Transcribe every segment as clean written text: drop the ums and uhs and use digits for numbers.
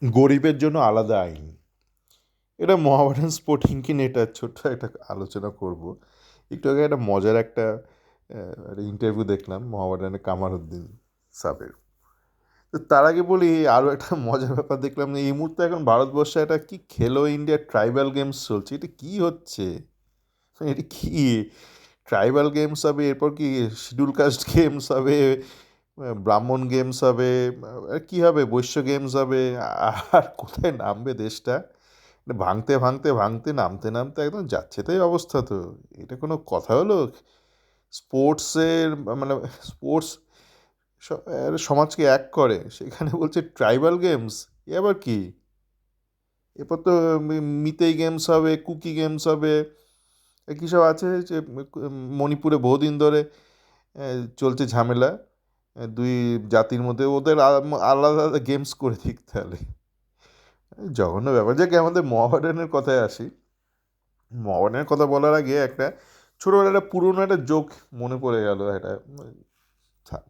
গরিবের জন্য আলাদা আইন। এটা মহামেডান স্পোর্টিংকে নিয়ে এটা ছোট্ট একটা আলোচনা করব। একটু আগে একটা মজার একটা ইন্টারভিউ দেখলাম মহামেডানের কামারুদ্দিন সাবের। তো তার আগে বলি, আরও একটা মজার ব্যাপার দেখলাম যে এই মুহূর্তে এখন ভারতবর্ষে একটা কি খেলো ইন্ডিয়া ট্রাইবাল গেমস চলছে। এটা কি হচ্ছে? এটা কি ট্রাইবাল গেমস হবে, এরপর কি শিডিউল কাস্ট গেমস হবে, ব্রাহ্মণ গেমস হবে, আর কি হবে, বৈশ্য গেমস হবে, আর কোথায় নামবে দেশটা? ভাঙতে ভাঙতে ভাঙতে নামতে নামতে একদম যাচ্ছে তাই অবস্থা। তো এটা কোনো কথা হলো? স্পোর্টসের মানে স্পোর্টস সমাজকে এক করে, সেখানে বলছে ট্রাইবাল গেমস। এ আবার কি? এরপর তো মিতেই গেমস হবে, কুকি গেমস হবে, কী সব আছে যে মণিপুরে বহুদিন ধরে চলছে ঝামেলা দুই জাতির মধ্যে, ওদের আলাদা আলাদা গেমস করে দিক তাহলে। জঘন্য ব্যাপার। যাকে আমাদের মহামেডানের কথায় আসি, মহামেডানের কথা বলার আগে একটা ছোটোবেলা একটা পুরোনো একটা জোক মনে পড়ে গেল। একটা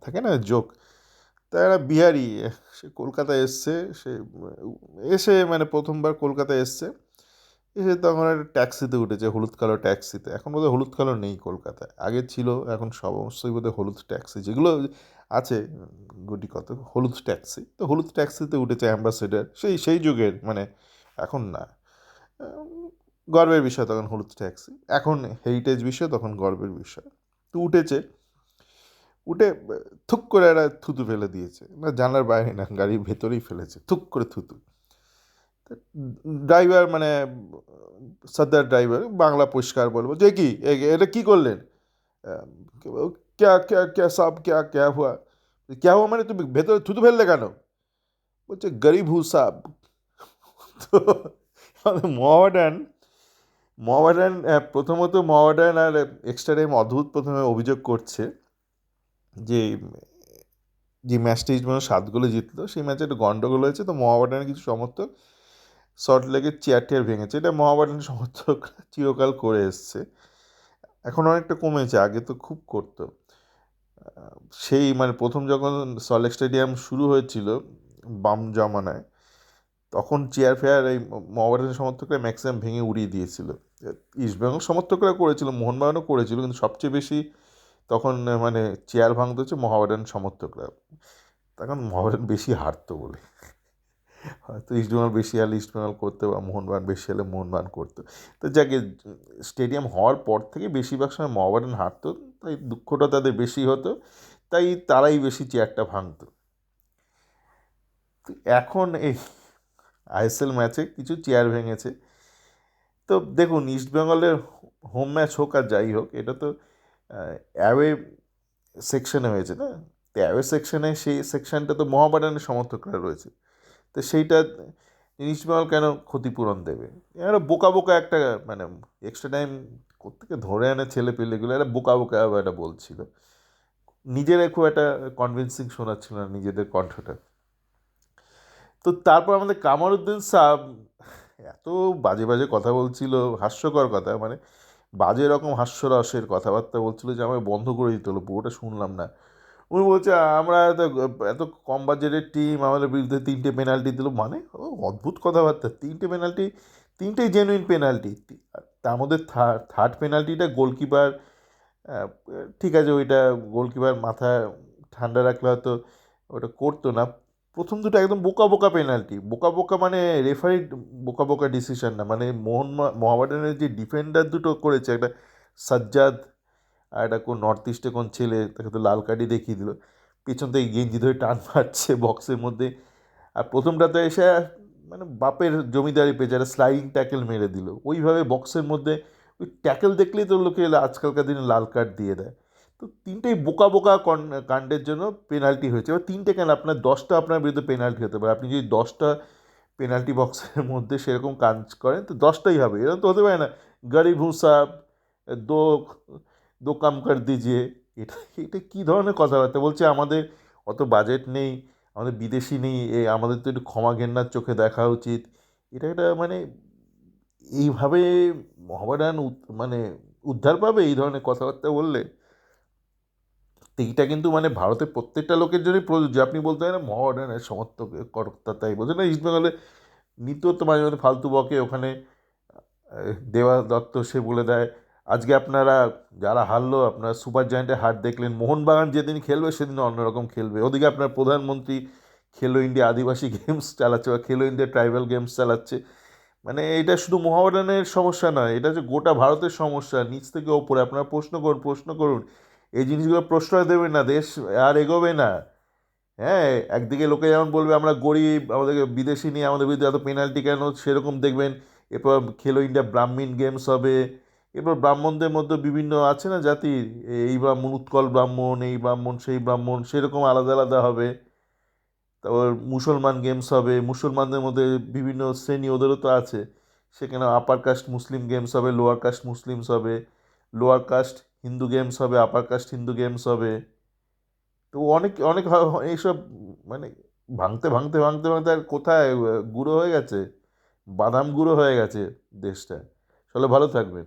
থাকে না জোক। তা একটা বিহারি, সে কলকাতায় এসছে, সে এসে মানে প্রথমবার কলকাতায় এসছে, এসে তখন একটা ট্যাক্সিতে উঠেছে, হলুদ কালো ট্যাক্সিতে। এখন বোধহয় হলুদ কালো নেই কলকাতায়, আগে ছিল, এখন সমস্তই বোধহয় হলুদ ট্যাক্সি যেগুলো আছে, গুটি কত হলুদ ট্যাক্সি। তো হলুদ ট্যাক্সিতে উঠেছে অ্যাম্বাসেডার, সেই সেই যুগের, মানে এখন না। গর্বের বিষয় তখন হলুদ ট্যাক্সি, এখন হেরিটেজ বিষয়, তখন গর্বের বিষয়। তো উঠেছে, উঠে থুক করে একটা থুতু ফেলে দিয়েছে, না জানলার বাইরে না, গাড়ির ভেতরেই ফেলেছে, থুক করে থুতু। ড্রাইভার মানে সর্দার ড্রাইভার বাংলা পরিষ্কার বলবো যে কি এটা কি করলেন? ক্যা ক্যা ক্যা সাব ক্যা ক্যা হুয়া? ক্যা হুয়া মানে তুমি ভেতরে থুতু ফেললে কেন? বলছে গরিব হু সাব। তো মহামেডান, মহামেডান প্রথমত মহামেডান আর এক্সট্রা টাইম অদ্ভুত প্রথমে অভিযোগ করছে যে যে ম্যাচটা ইস্টবেঙ্গল 7 গোলে জিতলো, সেই ম্যাচে একটা গন্ডগোল হয়েছে। তো মহামেডানের কিছু সমর্থক সল্টলেকের চেয়ার টেয়ার ভেঙেছে। এটা মহামেডানের সমর্থক চিরকাল করে এসছে, এখন অনেকটা কমেছে, আগে তো খুব করতো। সেই মানে প্রথম যখন সল্টলেক স্টেডিয়াম শুরু হয়েছিল বাম জমানায়, তখন চেয়ার ফেয়ার এই মহামেডানের সমর্থকরা ম্যাক্সিমাম ভেঙে উড়িয়ে দিয়েছিল। ইস্টবেঙ্গল সমর্থকরা করেছিল, মোহনবাগানও করেছিল, কিন্তু সবচেয়ে বেশি তখন মানে চেয়ার ভাঙতে হচ্ছে মহামেডান সমর্থকরা। তখন মহামেডান বেশি হারতো বলে, হয়তো ইস্টবেঙ্গল বেশি হলে ইস্টবেঙ্গল করতো, বা মোহনবাগান বেশি হলে মোহনবাগান করতো। তো যাকে স্টেডিয়াম হওয়ার পর থেকে বেশিরভাগ সময় মহামেডান হারতো, তাই দুঃখটা তাদের বেশি হতো, তাই তারাই বেশি চেয়ারটা ভাঙতো। তো এখন এই আইএসএল ম্যাচে কিছু চেয়ার ভেঙেছে। তো দেখুন, ইস্টবেঙ্গলের হোম ম্যাচ হোক আর যাই হোক, এটা তো অ্যাওয়ে সেকশনে হয়েছে না। তো অ্যাওয়ে সেকশনে, সেই সেকশনটা তো মহামেডানের সমর্থকরা রয়েছে। তো সেইটা ইস্টবেঙ্গল কেন ক্ষতিপূরণ দেবে? এরা বোকা বোকা একটা মানে এক্সট্রা টাইম কোত্থেকে ধরে আনে ছেলে পেলেগুলো, এরা বোকা বোকা এটা বলছিল, নিজেরা খুব একটা কনভিন্সিং শোনাচ্ছিল না নিজেদের কণ্ঠটা। তো তারপর আমাদের কামারুদ্দিন সাহ এত বাজে বাজে কথা বলছিল, হাস্যকর কথা, মানে বাজে রকম হাস্যরসের কথাবার্তা বলছিল যে আমাকে বন্ধ করে দিতে হলো, পুরোটা শুনলাম না। উনি বলছে আমরা এত এত কম বাজেটের টিম, আমাদের বিরুদ্ধে 3টে পেনাল্টি দিল, মানে অদ্ভুত কথাবার্তা। 3টে পেনাল্টি, 3টেই জেনুইন পেনাল্টি, তার মধ্যে থার্ড পেনাল্টিটা গোলকিপার, ঠিক আছে ওইটা গোলকিপার মাথা ঠান্ডা রাখলে হয়তো ওটা করতো না। প্রথম দুটো একদম বোকা বোকা পেনাল্টি, বোকা বোকা মানে রেফারি বোকা বোকা ডিসিশন না, মানে মোহামেডানের যে ডিফেন্ডার দুটো করেছে, একটা সাজ্জাদ আর একটা কোন নর্থ ইস্টে কোন ছেলে, তাকে তো লাল কার্ডই দেখিয়ে দিল, পিছন থেকে গেঞ্জি ধরে টান মারছে বক্সের মধ্যে। আর প্রথমটাতে এসে মানে বাপের জমিদারি পেয়েছে, একটা স্লাইডিং ট্যাকেল মেরে দিল ওইভাবে বক্সের মধ্যে। ওই ট্যাকেল দেখলেই তো লোকে আজকালকার দিনে লাল কার্ড দিয়ে দেয়। তো তিনটেই বোকা বোকা কাণ্ডের জন্য পেনাল্টি হয়েছে। এবার তিনটে কেন, আপনার 10টা আপনার বিরুদ্ধে পেনাল্টি হতে পারে। আপনি যদি 10টা পেনাল্টি বক্সের মধ্যে সেরকম কাজ করেন, তো 10টাই হবে, এরকম তো হতে পারে না। গরিব হুসাব দো দো কাম কর দিজিয়ে, এটা এটা কী ধরনের কথাবার্তা বলছে? আমাদের অত বাজেট নেই, আমাদের বিদেশি নেই, আমাদের তো একটু ক্ষমা ঘেন্নার চোখে দেখা উচিত। এটা একটা মানে এইভাবে মোহামেডান মানে উদ্ধার পাবে এই ধরনের কথাবার্তা বললে? এইটা কিন্তু মানে ভারতের প্রত্যেকটা লোকের জন্যই প্রযোজ্য। আপনি বলতে পারেন মহামেডানের সমর্থক কর্তা, তাই বলছে না, ইস্টবেঙ্গলে নিত তো মাঝে মাঝে ফালতু বকে ওখানে। দেবা দত্ত সে বলে দেয় আজকে আপনারা যারা হারলো, আপনারা সুপার জায়ান্টের হার দেখলেন, মোহনবাগান যেদিন খেলবে সেদিন অন্যরকম খেলবে। ওদিকে আপনার প্রধানমন্ত্রী খেলো ইন্ডিয়া আদিবাসী গেমস চালাচ্ছে বা খেলো ইন্ডিয়া ট্রাইবাল গেমস চালাচ্ছে। মানে এটা শুধু মোহামেডানের সমস্যা নয়, এটা হচ্ছে গোটা ভারতের সমস্যা, নিচ থেকে ওপরে। আপনারা প্রশ্ন করুন, প্রশ্ন করুন, এই জিনিসগুলো প্রশ্রয় দেবেন না, দেশ আর এগোবে না। হ্যাঁ, একদিকে লোকে যেমন বলবে আমরা গরিব, আমাদেরকে বিদেশি নিয়ে আমাদের বিরুদ্ধে এত পেনাল্টি কেন, সেরকম দেখবেন এরপর খেলো ইন্ডিয়া ব্রাহ্মণ গেমস হবে। এরপর ব্রাহ্মণদের মধ্যে বিভিন্ন আছে না জাতির, এই ব্রাহ্মণ উৎকল ব্রাহ্মণ, এই ব্রাহ্মণ সেই ব্রাহ্মণ, সেরকম আলাদা আলাদা হবে। তারপর মুসলমান গেমস হবে, মুসলমানদের মধ্যে বিভিন্ন শ্রেণী ওদেরও তো আছে, সেখানে আপার কাস্ট মুসলিম গেমস হবে, লোয়ার কাস্ট মুসলিমস হবে, লোয়ার কাস্ট হিন্দু গেমস হবে, আপার কাস্ট হিন্দু গেমস হবে। তো অনেক অনেক এইসব মানে ভাঙতে ভাঙতে ভাঙতে ভাঙতে আর কোথায় গুঁড়ো হয়ে গেছে, বাদাম গুঁড়ো হয়ে গেছে দেশটা। চলো, ভালো থাকবেন।